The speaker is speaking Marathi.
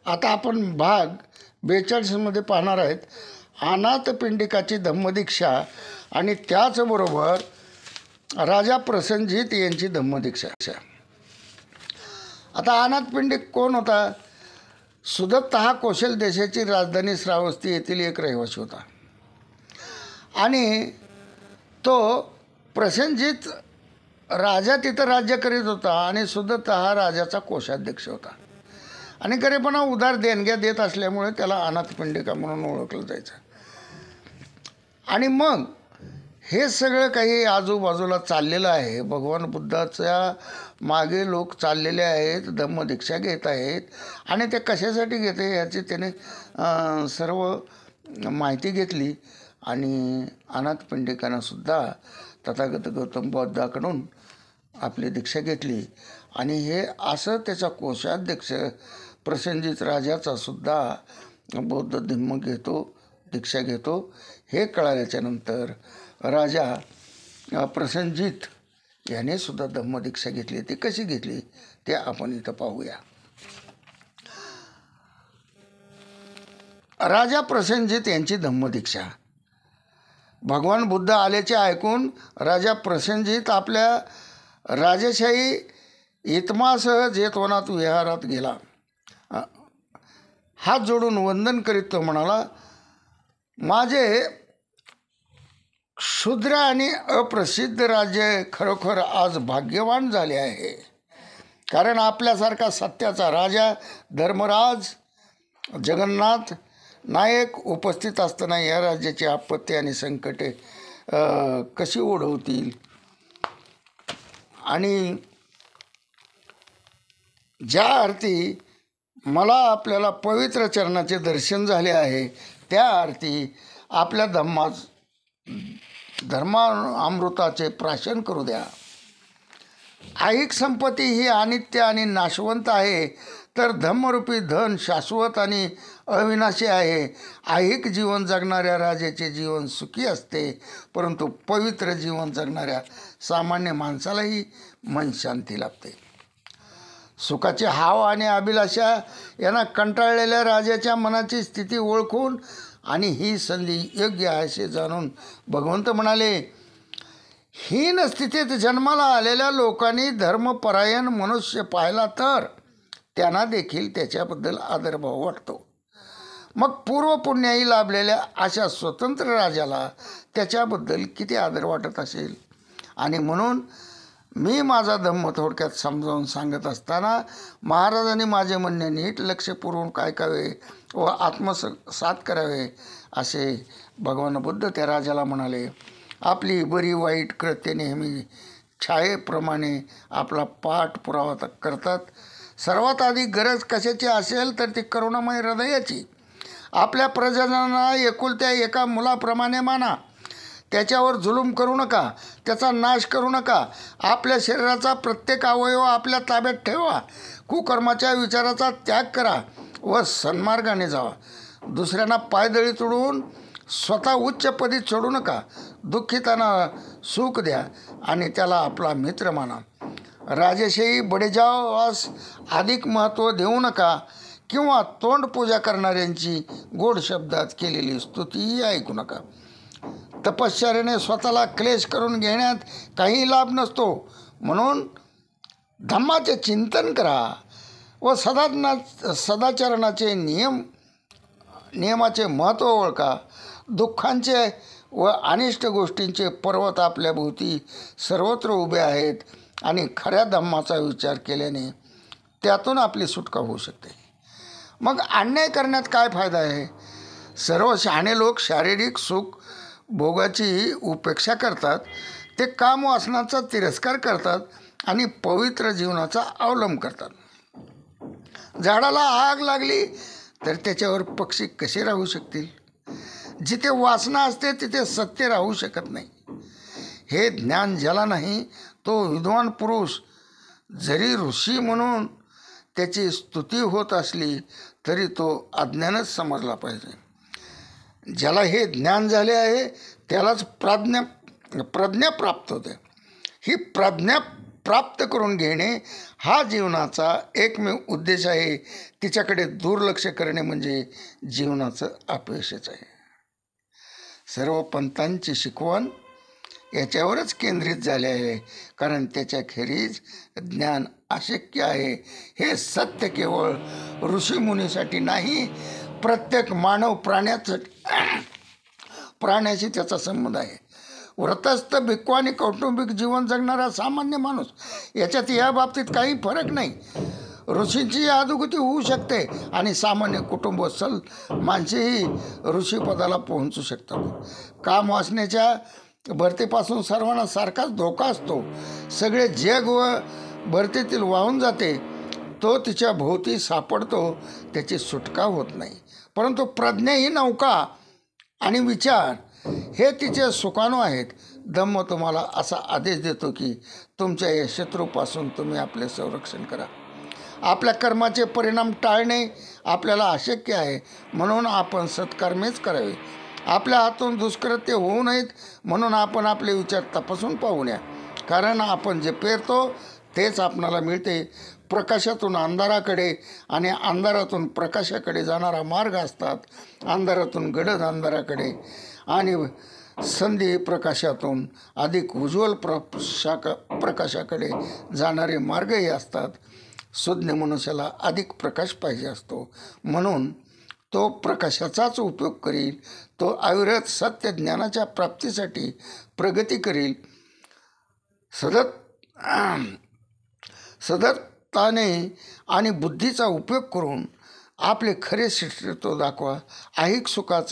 आता आपण भाग 42 पाहणार आहेत अनाथपिंडिकाची धम्मदीक्षा आणि त्याचबरोबर राजा प्रसेनजीत यांची धम्मदीक्षा। आता अनाथपिंडिक कोण होता? सुदत्त हा कौशल देशाची राजधानी श्रावस्ती येथील एक रहिवासी होता आणि तो प्रसेनजीत राजा तिथं राज्य करीत होता आणि सुदत्त हा राजाचा कोषाध्यक्ष होता आणि गरीबांना उदार देणग्या देत असल्यामुळे त्याला अनाथपिंडिका म्हणून ओळखलं जायचं। आणि मग हे सगळं काही आजूबाजूला चाललेलं आहे। भगवान बुद्धाच्या मागे लोक चाललेले आहेत, धम्मदीक्षा घेत आहेत आणि ते कशासाठी घेते याची त्याने सर्व माहिती घेतली आणि अनाथपिंडिकांनासुद्धा तथागत गौतम बुद्धाकडून आपली दीक्षा घेतली आणि हे असं त्याचा कोषाध्यक्ष प्रसेनजीत राजाचा सुद्धा बौद्ध धम्म घेतो, दीक्षा घेतो हे कळाल्याच्या नंतर राजा प्रसेनजीत याने सुद्धा धम्मदीक्षा घेतली। ती कशी घेतली ते आपण इथं पाहूया। राजा प्रसेनजीत यांची धम्मदीक्षा। भगवान बुद्ध आल्याचे ऐकून राजा प्रसेनजीत आपल्या राजेशाही इतमासह जेतवनात विहारात गेला। हात जोडून वंदन करीत तो म्हणाला, माझे क्षुद्र आणि अप्रसिद्ध राज्य खरोखर आज भाग्यवान झाले आहे, कारण आपल्यासारखा सत्याचा राजा धर्मराज जगन्नाथ नायक उपस्थित असताना या राज्याची आपत्ती आणि संकटे कशी ओढवतील आणि ज्या अर्थी मला आपल्याला पवित्र चरणाचे दर्शन झाले आहे त्या अर्थी आपल्या धर्मामृताचे प्राशन करू द्या। ऐहिक संपत्ती ही अनित्य आणि नाशवंत आहे, तर धम्मरूपी धन शाश्वत आणि अविनाशी आहे। ऐहिक जीवन जगणाऱ्या राजाचे जीवन सुखी असते, परंतु पवित्र जीवन जगणाऱ्या सामान्य माणसालाही मन शांती लाभते। सुखाचे हाव आणि अभिलाषा यांना कंटाळलेल्या राजाच्या मनाची स्थिती ओळखून आणि ही संधी योग्य आहे असे जाणून भगवंत म्हणाले, हीन स्थितीत जन्माला आलेल्या लोकांनी धर्मपरायण मनुष्य पाहिला तर त्यांना देखील त्याच्याबद्दल आदरभाव वाटतो। मग पूर्व पुण्याई लाभलेल्या अशा स्वतंत्र राजाला त्याच्याबद्दल किती आदर वाटत असेल। आणि म्हणून मी माझा धम्म थोडक्यात समजावून सांगत असताना महाराजांनी माझे म्हणणे नीट लक्ष पुरवून ऐकावे व आत्मसात करावे असे भगवान बुद्ध त्या राजाला म्हणाले। आपली बरी वाईट कृत्ये नेहमी छायेप्रमाणे आपला पाठपुरावा करतात। सर्वात आधी गरज कशाची असेल तर ती करुणामय हृदयाची। आपल्या प्रजाजनांना एकुलत्या एका मुलाप्रमाणे माना, त्याच्यावर जुलूम करू नका, त्याचा नाश करू नका। आपल्या शरीराचा प्रत्येक अवयव आपल्या ताब्यात ठेवा। कुकर्माच्या विचाराचा त्याग करा व सन्मार्गाने जावा। दुसऱ्यांना पायदळी तोडून स्वतः उच्चपदी चढू नका। दुःखितांना सुख द्या आणि त्याला आपला मित्र माना। राजेशाही बडेजावास अधिक महत्त्व देऊ नका किंवा तोंड पूजा करणाऱ्यांची गोड शब्दात केलेली स्तुतीही ऐकू नका। तपश्चर्याने स्वतःला क्लेश करून घेण्यात काही लाभ नसतो, म्हणून धम्माचे चिंतन करा व सदाचरणाचे नियमाचे महत्त्व ओळखा। दुःखांचे व अनिष्ट गोष्टींचे पर्वत आपल्या भोवती सर्वत्र उभे आहेत आणि खऱ्या धम्माचा विचार केल्याने त्यातून आपली सुटका होऊ शकते। मग अन्याय करण्यात काय फायदा आहे? सर्व शहाणे लोक शारीरिक सुख भोगाची उपेक्षा करतात, ते काम वासनाचा तिरस्कार करतात आणि पवित्र जीवनाचा अवलंब करतात। झाडाला आग लागली तर त्याच्यावर पक्षी कसे राहू शकतील? जिथे वासना असते तिथे सत्य राहू शकत नाही। हे ज्ञान ज्याला नाही तो विद्वान पुरुष जरी ऋषी म्हणून त्याची स्तुती होत असली तरी तो अज्ञानच समजला पाहिजे। ज्याला हे ज्ञान झाले आहे त्यालाच प्रज्ञा प्राप्त होते। ही प्रज्ञा प्राप्त करून घेणे हा जीवनाचा एकमेव उद्देश आहे. तिच्याकडे दुर्लक्ष करणे म्हणजे जीवनाचं अपयशच आहे. सर्व पंथांची शिकवण याच्यावरच केंद्रित झाले आहे, कारण त्याच्याखेरीज ज्ञान अशक्य आहे. हे सत्य केवळ ऋषीमुनीसाठी नाही, प्रत्येक मानव प्राण्याशी त्याचा संबंध आहे. व्रतस्थ, भिक्खू आणि कौटुंबिक जीवन जगणारा सामान्य माणूस याच्यात या बाबतीत काही फरक नाही. ऋषींची अधोगती होऊ शकते आणि सामान्य कुटुंबस्थल माणसेही ऋषीपदाला पोहोचू शकतात. काम वासनेच्या भरतीपासून सर्वांना सारखाच धोका असतो. सगळे जग व भरतीतील वाहून जाते, तो तिच्या भोवती सापडतो, त्याची सुटका होत नाही. परंतु प्रज्ञा ही नौका आणि विचार हे तिचे सुकाणू आहेत. धम्म तुम्हाला असा आदेश देतो की तुमच्या या शत्रूपासून तुम्ही आपले संरक्षण करा. आपल्या कर्माचे परिणाम टाळणे आपल्याला अशक्य आहे, म्हणून आपण सत्कर्मेच करावे. आपल्या हातून दुष्कृत्य होऊ नयेत म्हणून आपण आपले विचार तपासून पाहू नये, कारण आपण जे पेरतो तेच आपणाला मिळते. प्रकाशातून अंधाराकडे आणि अंधारातून प्रकाशाकडे जाणारा मार्ग असतात. अंधारातून गडद अंधाराकडे आणि संधी प्रकाशातून अधिक उज्ज्वल प्रकाशाकडे जाणारे मार्गही असतात. सुज्ञ मनुष्याला अधिक प्रकाश पाहिजे असतो, म्हणून तो प्रकाशाचाच उपयोग करील. तो अविरत सत्य ज्ञानाच्या प्राप्तीसाठी प्रगती करील. सतताने आणि बुद्धीचा उपयोग करून आपले खरे श्रेष्ठत्व दाखवा. ऐहिक सुखाचा